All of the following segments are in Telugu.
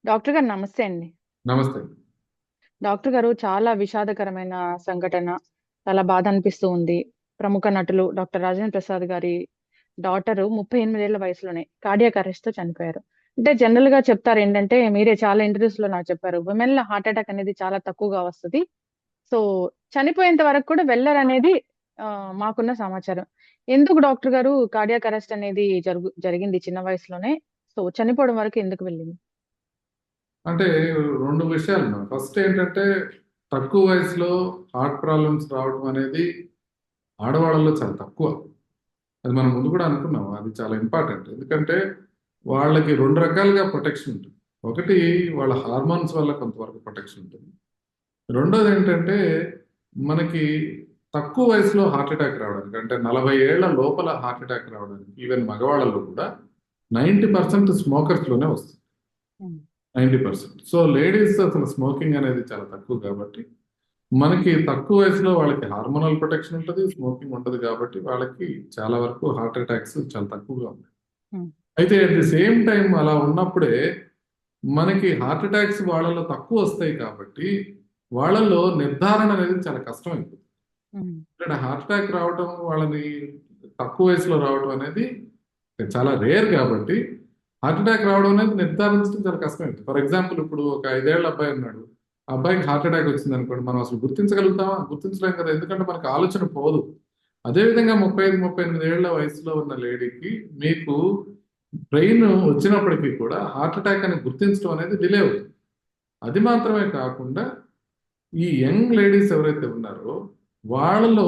డాక్టర్ గారు నమస్తే అండి. నమస్తే. డాక్టర్ గారు చాలా విషాదకరమైన సంఘటన. చాలా బాధ అనిపిస్తూ ఉంది. ప్రముఖ నటులు డాక్టర్ రాజేంద్ర ప్రసాద్ గారి డాటరు 38 ఏళ్ల వయసులోనే కార్డియాక్ అరెస్ట్‌తో చనిపోయారు. అంటే జనరల్‌గా చెప్తారు ఏంటంటే మీరే చాలా ఇంటర్వ్యూస్‌లో నాకు చెప్పారు. విమెన్‌లో హార్ట్ అటాక్ అనేది చాలా తక్కువగా వస్తది. సో, చనిపోయేంత వరకు కూడా వెళ్లరనేది మాకున్న సమాచారం. ఎందుకు డాక్టర్ గారు కార్డియాక్ అరెస్ట్ అనేది జరిగింది చిన్న వయసులోనే? సో, చనిపోవడం వరకు ఎందుకు వెళ్ళింది? అంటే 2 విషయాలున్నాయి. ఫస్ట్ ఏంటంటే, తక్కువ వయసులో హార్ట్ ప్రాబ్లమ్స్ రావడం అనేది ఆడవాళ్ళలో చాలా తక్కువ. అది మనం ముందు కూడా అనుకున్నాం. అది చాలా ఇంపార్టెంట్. ఎందుకంటే, వాళ్ళకి 2 రకాలుగా ప్రొటెక్షన్ ఉంటుంది. ఒకటి వాళ్ళ హార్మోన్స్ వల్ల కొంతవరకు ప్రొటెక్షన్ ఉంటుంది. రెండోదేంటంటే, మనకి తక్కువ వయసులో హార్ట్ అటాక్ రావడానికి, అంటే 40 ఏళ్ల లోపల హార్ట్ అటాక్ రావడానికి, ఈవెన్ మగవాళ్ళలో కూడా 90% స్మోకర్స్‌లోనే వస్తుంది. హ్మ్. 90%. సో, లేడీస్ అసలు స్మోకింగ్ అనేది చాలా తక్కువ కాబట్టి, మనకి తక్కువ వయసులో వాళ్ళకి హార్మోనల్ ప్రొటెక్షన్ ఉంటది. స్మోకింగ్ ఉండదు కాబట్టి, వాళ్ళకి చాలా వరకు హార్ట్ అటాక్స్ చాలా తక్కువగా ఉన్నాయి. హ్మ్. అయితే అట్ ది సేమ్ టైం అలా ఉన్నప్పుడే, మనకి హార్ట్ అటాక్స్ వాళ్ళలో తక్కువ వస్తాయి కాబట్టి, వాళ్ళలో నిర్ధారణ అనేది చాలా కష్టమైపోతుంది. హ్మ్. ఇక్కడ హార్ట్ అటాక్ రావటం వాళ్ళని తక్కువ వయసులో రావటం అనేది చాలా రేర్ కాబట్టి, హార్ట్ అటాక్ రావడం అనేది నిర్ధారించడం చాలా కష్టమైంది. ఫర్ ఎగ్జాంపుల్ ఇప్పుడు ఒక 5 ఏళ్ల అబ్బాయి ఉన్నాడు. ఆ అబ్బాయికి హార్ట్ అటాక్ వచ్చింది అనుకోండి, మనం అసలు గుర్తించగలుగుతామా? గుర్తించలేం కదా, ఎందుకంటే మనకు ఆలోచన పోదు. అదేవిధంగా 35, 38 ఏళ్ల వయసులో ఉన్న లేడీకి మీకు బ్రెయిన్ వచ్చినప్పటికీ కూడా హార్ట్ అటాక్ అని గుర్తించడం అనేది డిలే అవుతుంది. అది మాత్రమే కాకుండా, ఈ యంగ్ లేడీస్ ఎవరైతే ఉన్నారో వాళ్ళలో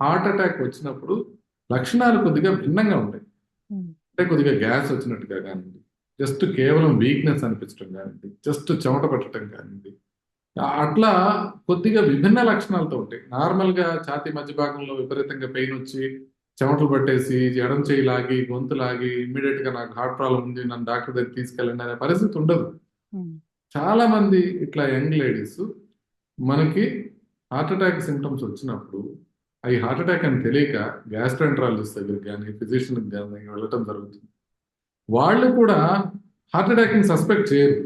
హార్ట్ అటాక్ వచ్చినప్పుడు లక్షణాలు కొద్దిగా భిన్నంగా ఉంటాయి. హ్మ్. అంటే కొద్దిగా గ్యాస్ వచ్చినట్టుగా కానివ్వండి, జస్ట్ కేవలం వీక్నెస్ అనిపించడం కానివ్వండి, జస్ట్ చెమట పట్టడం కానివ్వండి, అట్లా కొద్దిగా విభిన్న లక్షణాలతో ఉంటాయి. నార్మల్ గా ఛాతీ మధ్య భాగంలో విపరీతంగా పెయిన్ వచ్చి చెమటలు పట్టేసి ఎడం చేయి లాగి గొంతు లాగి ఇమ్మీడియట్ గా నాకు హార్ట్ ప్రాబ్లం ఉంది, నన్ను డాక్టర్ దగ్గర తీసుకెళ్ళండి అనే పరిస్థితి ఉండదు. హ్మ్. చాలా మంది ఇట్లా యంగ్ లేడీస్ మనకి హార్ట్ అటాక్ సిమ్టమ్స్ వచ్చినప్పుడు, అవి హార్ట్ అటాక్ అని తెలియక గ్యాస్ట్రాంట్రాలజిస్ట్ దగ్గరికి కానీ ఫిజిషియన్ కానీ వెళ్ళటం జరుగుతుంది. వాళ్ళు కూడా హార్ట్ అటాక్ ని సస్పెక్ట్ చేయరు.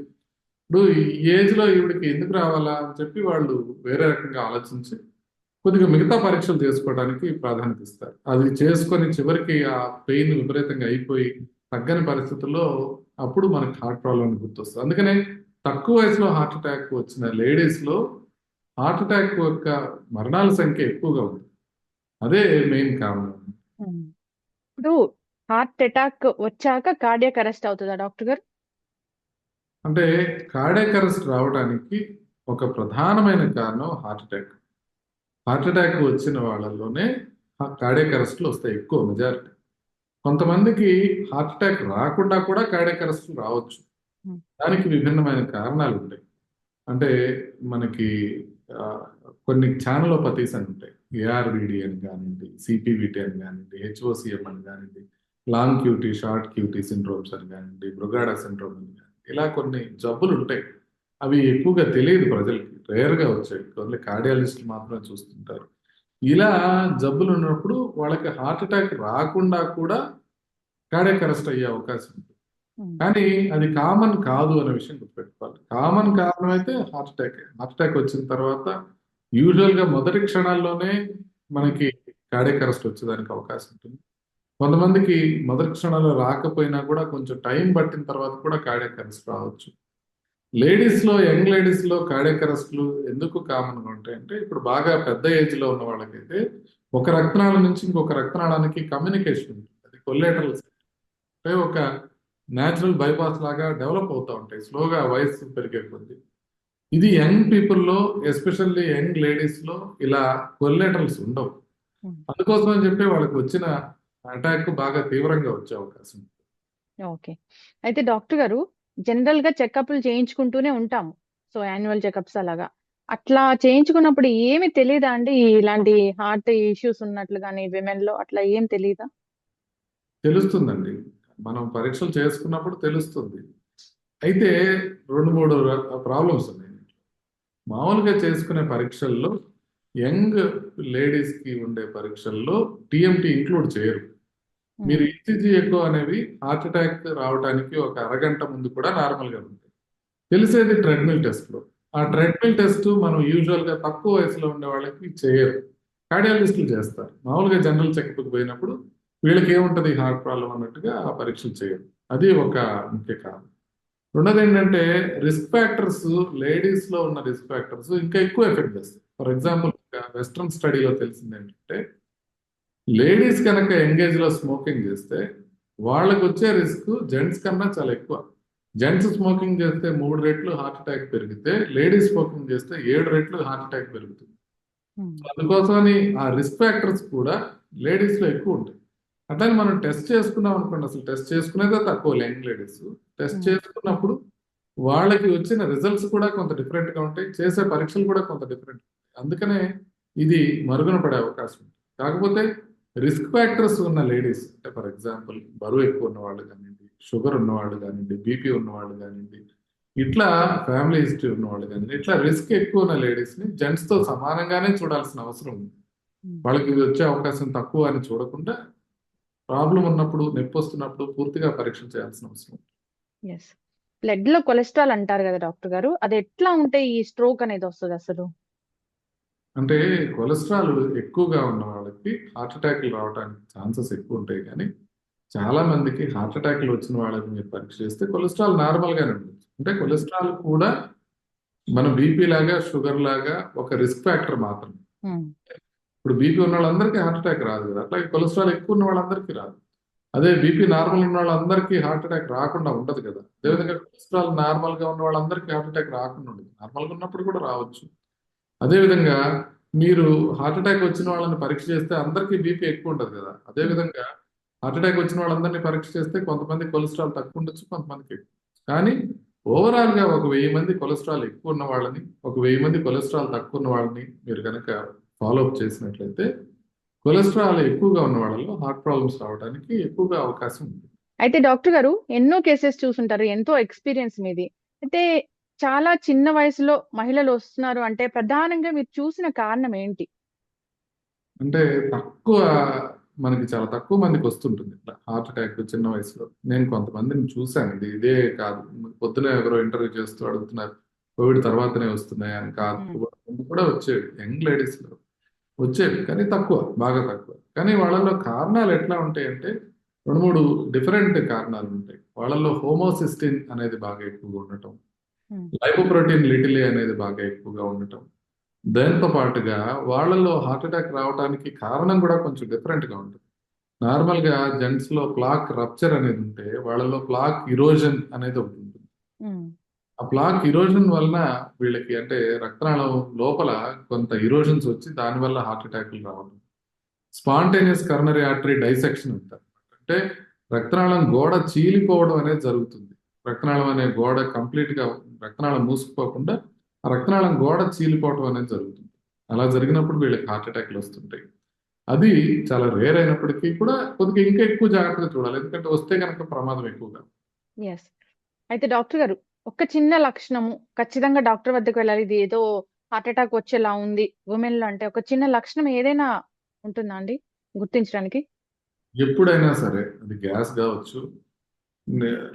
ఇప్పుడు ఈ ఏజ్ లో ఈవిడికి ఎందుకు రావాలా అని చెప్పి వాళ్ళు వేరే రకంగా ఆలోచించి కొద్దిగా మిగతా పరీక్షలు చేసుకోవడానికి ప్రాధాన్యత ఇస్తారు. అది చేసుకొని చివరికి ఆ పెయిన్ విపరీతంగా అయిపోయి తగ్గని పరిస్థితుల్లో అప్పుడు మనకి హార్ట్ ప్రాబ్లం గుర్తొస్తుంది. అందుకనే తక్కువ వయసులో హార్ట్ అటాక్ వచ్చిన లేడీస్ లో హార్ట్ అటాక్ యొక్క మరణాల సంఖ్య ఎక్కువగా ఉంది. అదే మెయిన్ కారణం. హ్మ్. ఇప్పుడు హార్ట్ అటాక్ వచ్చాక కార్డియాక్ అరెస్ట్ అవుతదా డాక్టర్ గారు? అంటే కార్డియాక్ అరెస్ట్ రావడానికి ఒక ప్రధానమైన కారణం హార్ట్ అటాక్. హార్ట్ అటాక్ వచ్చిన వాళ్ళలోనే కార్డియాక్ అరెస్ట్లు వస్తాయి, ఎక్కువ మెజారిటీ. కొంతమందికి హార్ట్ అటాక్ రాకుండా కూడా కార్డియాక్ అరెస్ట్లు రావచ్చు. హ్మ్. దానికి విభిన్నమైన కారణాలు ఉంటాయి. అంటే మనకి ఆ, కొన్ని ఛానలోపతీస్ అని ఉంటాయి. ఏఆర్విడి అని కానివ్వండి, సిపివిటి అని కానివ్వండి, హెచ్ఓసిఎం అని కానివ్వండి, long QT short QT syndromes అని కానివ్వండి, బ్రుగాడా సిండ్రోమ్ అని కానివ్వండి, ఇలా కొన్ని జబ్బులు ఉంటాయి. అవి ఎక్కువగా తెలియదు ప్రజలకి, రేర్గా వచ్చాయి, ఓన్లీ కార్డియాలజిస్టులు మాత్రమే చూస్తుంటారు. ఇలా జబ్బులు ఉన్నప్పుడు వాళ్ళకి హార్ట్ అటాక్ రాకుండా కూడా కార్డియాక్ అరెస్ట్ అయ్యే అవకాశం ఉంది. హ్మ్. కానీ అది కామన్ కాదు అనే విషయం గుర్తుపెట్టుకోవాలి. కామన్ కారణం అయితే హార్ట్ అటాక్. హార్ట్ అటాక్ వచ్చిన తర్వాత యూజువల్ గా మొదటి క్షణాల్లోనే మనకి కార్డియాక్ అరెస్ట్ వచ్చేదానికి అవకాశం ఉంటుంది. కొంతమందికి మొదటి క్షణాల్లో రాకపోయినా కూడా కొంచెం టైం పట్టిన తర్వాత కూడా కార్డియాక్ అరెస్ట్ రావచ్చు. లేడీస్ లో, యంగ్ లేడీస్ లో కార్డియాక్ అరెస్ట్లు ఎందుకు కామన్ గా ఉంటాయంటే, ఇప్పుడు బాగా పెద్ద ఏజ్ లో ఉన్న వాళ్ళకైతే ఒక రక్తనాళం నుంచి ఇంకొక రక్తనాళానికి కమ్యూనికేషన్ ఉంటుంది. అది కొల్లేటరల్, అంటే ఒక న్యాచురల్ బైపాస్ లాగా డెవలప్ అవుతూ ఉంటాయి స్లోగా వయసు పెరిగే కొద్దీ. ఇది యంగ్ పీపుల్లో, ఎస్పెషల్లీ యంగ్ లేడీస్ లో ఇలా కొల్లేటరల్స్ ఉండవు. హ్మ్. అందుకోసం అని చెప్పి వాళ్ళకి వచ్చిన అటాక్ బాగా తీవ్రంగా వచ్చే అవకాశం ఉంది. ఓకే. అయితే డాక్టర్ గారు జనరల్‌గా చెకప్‌లు చేయించుకుంటూనే ఉంటాము. సో, యాన్యువల్ చెకప్స్ అలాగా. అట్లా చేయించుకున్నప్పుడు ఏమి తెలీదా అండి? ఇలాంటి హార్ట్ ఇష్యూస్ ఉన్నట్లు గాని విమెన్‌లో అట్లా ఏం తెలీదా? తెలుస్తుందండి, మనం పరీక్షలు చేసుకున్నప్పుడు తెలుస్తుంది. అయితే 2, 3 ప్రాబ్లమ్స్ ఉన్నాయి. మామూలుగా చేసుకునే పరీక్షల్లో, యంగ్ లేడీస్ కి ఉండే పరీక్షల్లో టిఎంటి ఇంక్లూడ్ చేయరు. మీరు ఉమ్, ఈసీజీ ఎకో అనేవి హార్ట్ అటాక్ రావడానికి ఒక అరగంట ముందు కూడా నార్మల్ గా ఉంటాయి. తెలిసేది ట్రెడ్మిల్ టెస్ట్ లో. ఆ ఉమ్, ట్రెడ్మిల్ టెస్ట్ మనం యూజువల్ గా తక్కువ వయసులో ఉండే వాళ్ళకి చేయరు, కార్డియాలజిస్టులు చేస్తారు. మామూలుగా జనరల్ చెకప్కి పోయినప్పుడు వీళ్ళకి ఏముంటది హార్ట్ ప్రాబ్లం అన్నట్టుగా ఆ పరీక్షలు చేయరు. అది ఒక ముఖ్య కారణం. రెండోది ఏంటంటే రిస్క్ ఫ్యాక్టర్స్, లేడీస్ లో ఉన్న రిస్క్ ఫ్యాక్టర్స్ ఇంకా ఎక్కువ ఎఫెక్ట్ చేస్తాయి. ఫర్ ఉమ్, ఎగ్జాంపుల్ వెస్ట్రన్ స్టడీలో తెలిసింది ఏంటంటే లేడీస్ కనుక ఎంగేజ్ లో స్మోకింగ్ చేస్తే వాళ్ళకు వచ్చే రిస్క్ జెంట్స్ కన్నా చాలా ఎక్కువ. జెంట్స్ స్మోకింగ్ చేస్తే 3 రెట్లు హార్ట్ అటాక్ పెరిగితే లేడీస్ స్మోకింగ్ చేస్తే 7 రెట్లు హార్ట్ అటాక్ పెరుగుతుంది. ఉమ్, అందుకోసమని ఆ రిస్క్ ఫ్యాక్టర్స్ కూడా లేడీస్ లో ఎక్కువ ఉంటాయి. అట్లాగే మనం టెస్ట్ చేసుకున్నాం అనుకోండి, అసలు టెస్ట్ చేసుకునేదే తక్కువ యంగ్ లేడీస్. టెస్ట్ ఉమ్, చేసుకున్నప్పుడు వాళ్ళకి వచ్చిన రిజల్ట్స్ కూడా కొంత డిఫరెంట్ గా ఉంటాయి, చేసే పరీక్షలు కూడా కొంత డిఫరెంట్. అందుకనే ఇది మరుగున పడే అవకాశం ఉంది. కాకపోతే రిస్క్ ఫ్యాక్టర్స్ ఉన్న లేడీస్, అంటే ఫర్ ఎగ్జాంపుల్ బరువు ఎక్కువ ఉన్న వాళ్ళు కానివ్వండి, షుగర్ ఉన్నవాళ్ళు కానివ్వండి, బీపీ ఉన్నవాళ్ళు కానివ్వండి, ఇట్లా ఫ్యామిలీ హిస్టరీ ఉన్నవాళ్ళు కానివ్వండి, ఇట్లా రిస్క్ ఎక్కువ ఉన్న లేడీస్ ని జెంట్స్ తో సమానంగానే చూడాల్సిన అవసరం ఉంది. ఉమ్. వాళ్ళకి ఇది వచ్చే అవకాశం తక్కువ అని చూడకుండా ప్రాబ్లం ఉన్నప్పుడు, నొప్పి వస్తున్నప్పుడు పూర్తిగా పరీక్ష చేయాల్సిన అవసరం ఉంది. ఎస్. బ్లడ్ లో కొలెస్ట్రాల్ అంటారు కదా డాక్టర్ గారు, అది ఎట్లా ఉంటే ఈ స్ట్రోక్ అనేది వస్తుంది అసలు? అంటే కొలెస్ట్రాల్ ఎక్కువగా ఉన్న వాళ్ళకి హార్ట్ అటాక్లు రావడానికి ఛాన్సెస్ ఎక్కువ ఉంటాయి. కానీ చాలా మందికి హార్ట్ అటాక్లు వచ్చిన వాళ్ళకి మీరు పరీక్ష చేస్తే కొలెస్ట్రాల్ నార్మల్ గానే ఉంటుంది. అంటే కొలెస్ట్రాల్ కూడా మన బీపీ లాగా, షుగర్ లాగా ఒక రిస్క్ ఫ్యాక్టర్ మాత్రమే. ఉమ్, ఇప్పుడు బీపీ ఉన్న వాళ్ళందరికీ హార్ట్ అటాక్ రాదు కదా, అట్లాగే కొలెస్ట్రాల్ ఎక్కువ ఉన్న వాళ్ళందరికీ రాదు. అదే బీపీ నార్మల్ ఉన్న వాళ్ళందరికీ హార్ట్ అటాక్ రాకుండా ఉండదు కదా. ఉమ్, అదేవిధంగా కొలెస్ట్రాల్ నార్మల్ గా ఉన్న వాళ్ళందరికీ హార్ట్ అటాక్ రాకుండా ఉండదు, నార్మల్ గా ఉన్నప్పుడు కూడా రావచ్చు. అదేవిధంగా మీరు హార్ట్ అటాక్ వచ్చిన వాళ్ళని పరీక్ష చేస్తే అందరికీ బీపీ ఎక్కువ ఉంటుంది కదా. ఉమ్, అదేవిధంగా హార్ట్ అటాక్ వచ్చిన వాళ్ళందరినీ పరీక్ష చేస్తే కొంతమంది కొలెస్ట్రాల్ తక్కువ ఉండొచ్చు, కొంతమందికి ఎక్కువ. కానీ ఓవరాల్ గా ఒక 1000 మంది కొలెస్ట్రాల్ ఎక్కువ ఉన్న వాళ్ళని, ఒక 1000 మంది కొలెస్ట్రాల్ తక్కువ ఉన్న వాళ్ళని మీరు కనుక ఫాలో అప్ చేసినట్లయితే కొలెస్ట్రాల్ ఎక్కువగా ఉన్న వాళ్ళలో హార్ట్ ప్రాబ్లమ్స్ రావడానికి ఎక్కువగా అవకాశం ఉంది. అయితే డాక్టర్ గారు ఎన్నో కేసెస్ చూసుంటారు, ఎంతో ఎక్స్పీరియన్స్ మీది. అయితే చాలా చిన్న వయసులో మహిళలు వస్తున్నారు అంటే ప్రధానంగా మీరు చూసిన కారణం ఏంటి? అంటే తక్కువ, మనకి చాలా తక్కువ మందికి వస్తుంటుంది ఇట్లా హార్ట్ అటాక్ చిన్న వయసులో. నేను కొంతమందిని చూశాను. ఇదే కాదు, పొద్దున ఎవరో ఇంటర్వ్యూ చేస్తూ అడుగుతున్నారు కోవిడ్ తర్వాతనే వస్తున్నాయి అని. కాదు, ఉమ్, ముందు కూడా వచ్చేవి యంగ్ లేడీస్ లో, వచ్చేవి కానీ తక్కువ, బాగా తక్కువ. కానీ వాళ్ళలో కారణాలు ఎట్లా ఉంటాయంటే 2-3 డిఫరెంట్ కారణాలు ఉంటాయి. వాళ్ళలో హోమోసిస్టిన్ అనేది బాగా ఎక్కువగా ఉండటం, ఉమ్, లైపోప్రోటీన్ లిటిలే అనేది బాగా ఎక్కువగా ఉండటం, దాంతో పాటుగా వాళ్ళలో హార్ట్ అటాక్ రావడానికి కారణం కూడా కొంచెం డిఫరెంట్ గా ఉంటుంది. నార్మల్ గా జెంట్స్ లో ప్లాక్ రప్చర్ అనేది ఉంటే వాళ్ళలో ప్లాక్ ఇరోజన్ అనేది ఒకటి ఉంటుంది. ఉమ్, ఆ ప్లాక్ ఇరోజన్ వలన వీళ్ళకి, అంటే రక్తనాళం లోపల కొంత ఇరోజన్స్ వచ్చి దానివల్ల హార్ట్ అటాక్లు రావడం. స్పాంటేనియస్ కరోనరీ ఆర్టరీ డైసెక్షన్ అంటారు. అంటే రక్తనాళం గోడ చీలిపోవడం అనేది జరుగుతుంది. రక్తనాళం అనే గోడ కంప్లీట్ గా, రక్తనాళం మూసుకుపోకుండా ఆ రక్తనాళం గోడ చీలిపోవడం అనేది జరుగుతుంది. అలా జరిగినప్పుడు వీళ్ళకి హార్ట్ అటాక్లు వస్తుంటాయి. అది చాలా రేర్ అయినప్పటికీ కూడా కొద్దిగా ఇంకా ఎక్కువ జాగ్రత్తగా చూడాలి, ఎందుకంటే వస్తే కనుక ప్రమాదం ఎక్కువగా. ఎస్. అయితే డాక్టర్ గారు, ఒక చిన్న లక్షణము ఖచ్చితంగా డాక్టర్ వద్దకు వెళ్ళాలి, ఇది ఏదో హార్ట్ అటాక్ వచ్చేలా ఉంది ఉమెన్ లో అంటే ఒక చిన్న లక్షణం ఏదైనా ఉంటుందా అండి గుర్తించడానికి? ఎప్పుడైనా సరే అది గ్యాస్ కావచ్చు,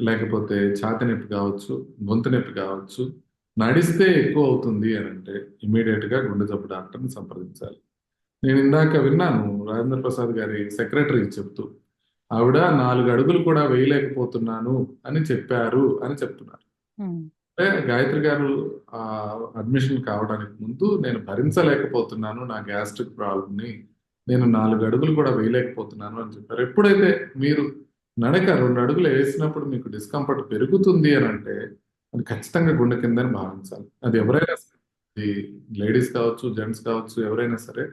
లేకపోతే ఛాతి నొప్పి కావచ్చు, గొంతు నొప్పి కావచ్చు, నడిస్తే ఎక్కువ అవుతుంది అని అంటే ఇమీడియట్ గా గుండె జబ్బు డాక్టర్ని సంప్రదించాలి. నేను ఇందాక విన్నాను రాజేంద్ర ప్రసాద్ గారి సెక్రటరీ చెప్తూ, ఆవిడ 4 అడుగులు కూడా వేయలేకపోతున్నాను అని చెప్పారు అని చెప్తున్నారు. ఉమ్, అంటే గాయత్రి గారు ఆ అడ్మిషన్ కావడానికి ముందు నేను భరించలేకపోతున్నాను నా గ్యాస్ట్రిక్ ప్రాబ్లమ్ని, నేను 4 అడుగులు కూడా వేయలేకపోతున్నాను అని చెప్పారు. ఎప్పుడైతే మీరు నడక 2 అడుగులు వేసినప్పుడు మీకు డిస్కంఫర్ట్ పెరుగుతుంది అని అంటే అది ఖచ్చితంగా గుండె కిందని భావించాలి. అది ఎవరైనా సరే, అది లేడీస్ కావచ్చు, జెంట్స్ కావచ్చు, ఎవరైనా సరే,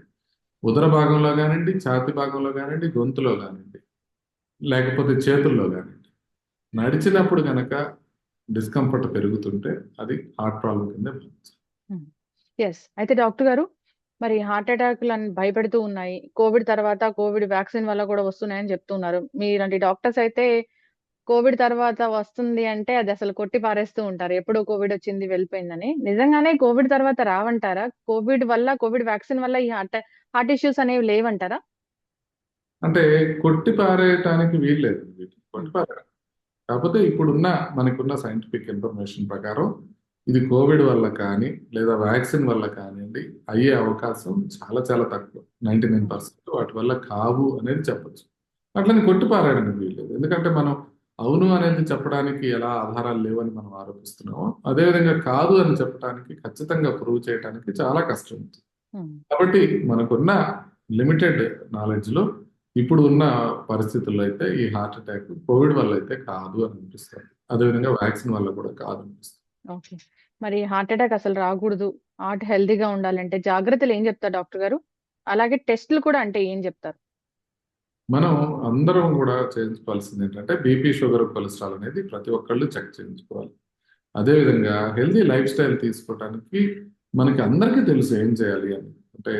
ఉదర భాగంలో కానివ్వండి, ఛాతి భాగంలో కానివ్వండి, గొంతులో కానివ్వండి, లేకపోతే చేతుల్లో కానివ్వండి, నడిచినప్పుడు కనుక డిస్కంఫర్ట్ పెరుగుతుంటే అది హార్ట్ ప్రాబ్లం కింద భావించాలి. ఎస్. అయితే డాక్టర్ గారు, మరి హార్ట్ అటాక్లు అని భయపెడుతూ ఉన్నాయి, కోవిడ్ తర్వాత కోవిడ్ వ్యాక్సిన్ వల్ల కూడా వస్తున్నాయని చెప్తున్నారు. మీలాంటి డాక్టర్స్ అయితే కోవిడ్ తర్వాత వస్తుంది అంటే అది అసలు కొట్టి పారేస్తూ ఉంటారు, ఎప్పుడో కోవిడ్ వచ్చింది వెళ్ళిపోయిందని. నిజంగానే కోవిడ్ తర్వాత రావంటారా? కోవిడ్ వల్ల, కోవిడ్ వ్యాక్సిన్ వల్ల ఈ హార్ట్ హార్ట్ ఇష్యూస్ అనేవి లేవంటారా? అంటే కొట్టి పారేయటానికి వీల్లేదు వీటిని కొట్టి ఉమ్, పారేయడం. కాకపోతే ఇప్పుడున్న మనకున్న సైంటిఫిక్ ఇన్ఫర్మేషన్ ప్రకారం ఇది కోవిడ్ వల్ల కానీ లేదా వ్యాక్సిన్ వల్ల కానివ్వండి అయ్యే అవకాశం చాలా చాలా తక్కువ. 99% వాటి వల్ల కావు అనేది చెప్పొచ్చు. అట్లని కొట్టిపారేయడానికి వీల్లేదు. ఎందుకంటే మనం అవును అనేది చెప్పడానికి ఎలా ఆధారాలు లేవని మనం ఆరోపిస్తున్నామో అదేవిధంగా కాదు అని చెప్పడానికి ఖచ్చితంగా ప్రూవ్ చేయడానికి చాలా కష్టం ఉంది. ఉమ్. కాబట్టి మనకున్న లిమిటెడ్ నాలెడ్జ్ లో ఇప్పుడు ఉన్న పరిస్థితుల్లో అయితే ఈ హార్ట్ అటాక్ కోవిడ్ వల్ల అయితే కాదు అని అనిపిస్తుంది. అదేవిధంగా వ్యాక్సిన్ వల్ల కూడా కాదు అనిపిస్తుంది. ఓకే. మరి హార్ట్ అటాక్ అసలు రాకూడదు, హార్ట్ హెల్తీగా ఉండాలంటే జాగ్రత్తలు ఏం చెప్తారు డాక్టర్ గారు? అలాగే టెస్టులు కూడా అంటే ఏం చెప్తారు? మనం అందరం కూడా చేయించుకోవాల్సింది ఏంటంటే బీపీ, షుగర్, కొలెస్ట్రాల్ అనేది ప్రతి ఒక్కళ్ళు చెక్ చేయించుకోవాలి. అదేవిధంగా హెల్తీ లైఫ్ స్టైల్ తీసుకోవడానికి మనకి అందరికీ తెలుసు ఏం చేయాలి అని. అంటే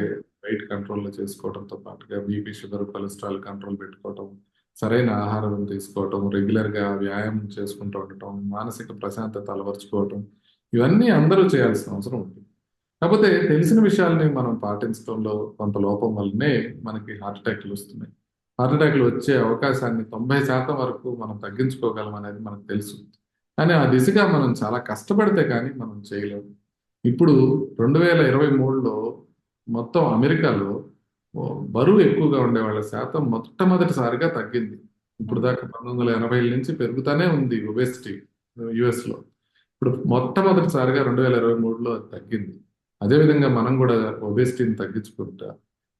వెయిట్ కంట్రోల్లో చేసుకోవడంతో పాటుగా బీపీ, షుగర్, కొలెస్ట్రాల్ కంట్రోల్ పెట్టుకోవటం, సరైన ఆహారం తీసుకోవటం, రెగ్యులర్గా వ్యాయామం చేసుకుంటూ ఉండటం, మానసిక ప్రశాంతత అలవర్చుకోవటం, ఇవన్నీ అందరూ చేయాల్సిన అవసరం ఉంటుంది. కాకపోతే తెలిసిన విషయాల్ని మనం పాటించడంలో కొంత లోపం వల్లనే మనకి హార్ట్ అటాక్లు వస్తున్నాయి. హార్ట్ అటాక్లు వచ్చే అవకాశాన్ని 90% వరకు మనం తగ్గించుకోగలం అనేది మనకు తెలుసు. కానీ ఆ దిశగా మనం చాలా కష్టపడితే కానీ మనం చేయలేము. ఇప్పుడు 2023లో మొత్తం అమెరికాలో బరువు ఎక్కువగా ఉండే వాళ్ళ శాతం మొట్టమొదటిసారిగా తగ్గింది. ఇప్పుడు దాకా 1980ల నుంచి పెరుగుతూనే ఉంది ఒబేసిటీ యుఎస్లో. ఇప్పుడు మొట్టమొదటిసారిగా 2023లో అది తగ్గింది. అదేవిధంగా మనం కూడా ఒబేసిటీని తగ్గించుకుంటా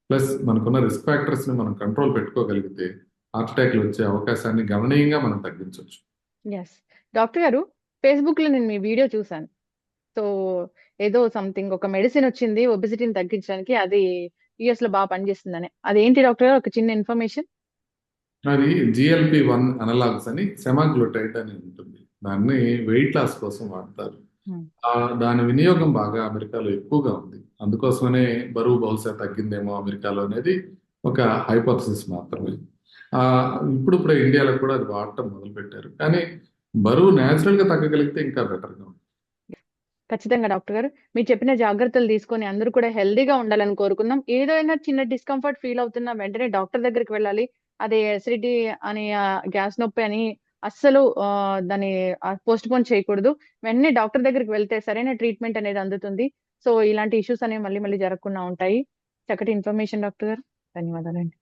ప్లస్ మనకున్న రిస్క్ ఫ్యాక్టర్స్ ని మనం కంట్రోల్ పెట్టుకోగలిగితే హార్ట్ అటాక్లు వచ్చే అవకాశాన్ని గణనీయంగా మనం తగ్గించవచ్చు. ఎస్. డాక్టర్ గారు, ఫేస్బుక్ లో నేను మీ వీడియో చూసాను. సో ఏదో సంథింగ్ ఒక మెడిసిన్ వచ్చింది ఒబెసిటీని తగ్గించడానికి, అది యుఎస్ లో బాగా పనిచేస్తుందని. అదేంటి డాక్టర్ గారు, ఒక చిన్న ఇన్ఫర్మేషన్? అది GLP-1 అనలాగ్స్ అని సెమాగ్లూటైడ్ అని ఉంటుంది. దాన్ని వెయిట్ లాస్ కోసం వాడతారు. దాని వినియోగం బాగా అమెరికాలో ఎక్కువగా ఉంది. అందుకోసమనే బరువు బహుశా తగ్గిందేమో అమెరికాలో అనేది ఒక హైపోథసిస్ మాత్రమే. ఆ, ఇప్పుడిప్పుడే ఇండియాలో కూడా అది వాడటం మొదలు పెట్టారు. కానీ బరువు న్యాచురల్ గా తగ్గగలిగితే ఇంకా బెటర్గా ఉంటుంది. ఖచ్చితంగా డాక్టర్ గారు, మీరు చెప్పిన జాగ్రత్తలు తీసుకొని అందరూ కూడా హెల్దీగా ఉండాలని కోరుకుందాం. ఏదైనా చిన్న డిస్కంఫర్ట్ ఫీల్ అవుతున్నా వెంటనే డాక్టర్ దగ్గరికి వెళ్ళాలి. అదే ఎసిడిటీ అని, గ్యాస్ నొప్పి అని అస్సలు దాన్ని పోస్ట్ పోన్ చేయకూడదు. వెంటనే డాక్టర్ దగ్గరికి వెళ్తే సరైన ట్రీట్మెంట్ అనేది అందుతుంది. సో ఇలాంటి ఇష్యూస్ అనేవి మళ్ళీ మళ్ళీ జరగకుండా ఉంటాయి. చక్కటి ఇన్ఫర్మేషన్ డాక్టర్ గారు. ధన్యవాదాలండి.